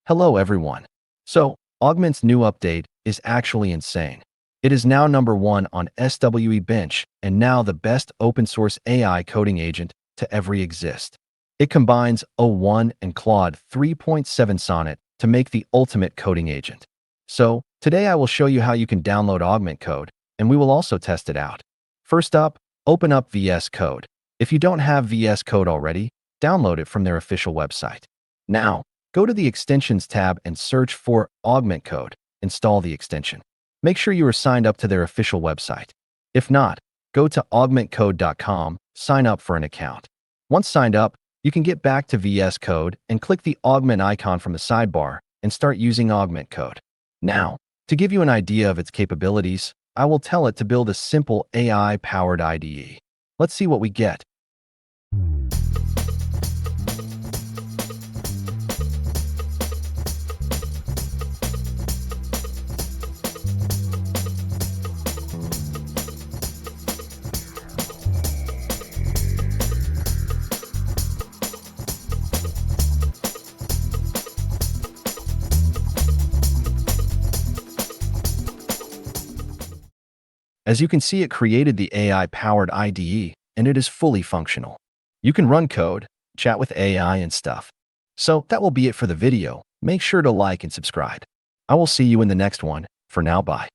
Hello everyone. So, Augment's new update is actually insane. It is now #1 on SWE-Bench and now the best open source AI coding agent to ever exist. It combines O1 and Claude 3.7 Sonnet to make the ultimate coding agent. So, today I will show you how you can download Augment Code, and we will also test it out. First up, open up VSCode. If you don't have VSCode already, download it from their official website. Now, go to the Extensions tab and search for Augment Code. Install the extension. Make sure you are signed up to their official website. If not, go to augmentcode.com, sign up for an account. Once signed up, you can get back to VS Code and click the Augment icon from the sidebar and start using Augment Code. Now, to give you an idea of its capabilities, I will tell it to build a simple AI-powered IDE. Let's see what we get. As you can see, it created the AI-powered IDE, and it is fully functional. You can run code, chat with AI and stuff. So that will be it for the video. Make sure to like and subscribe. I will see you in the next one. For now, bye.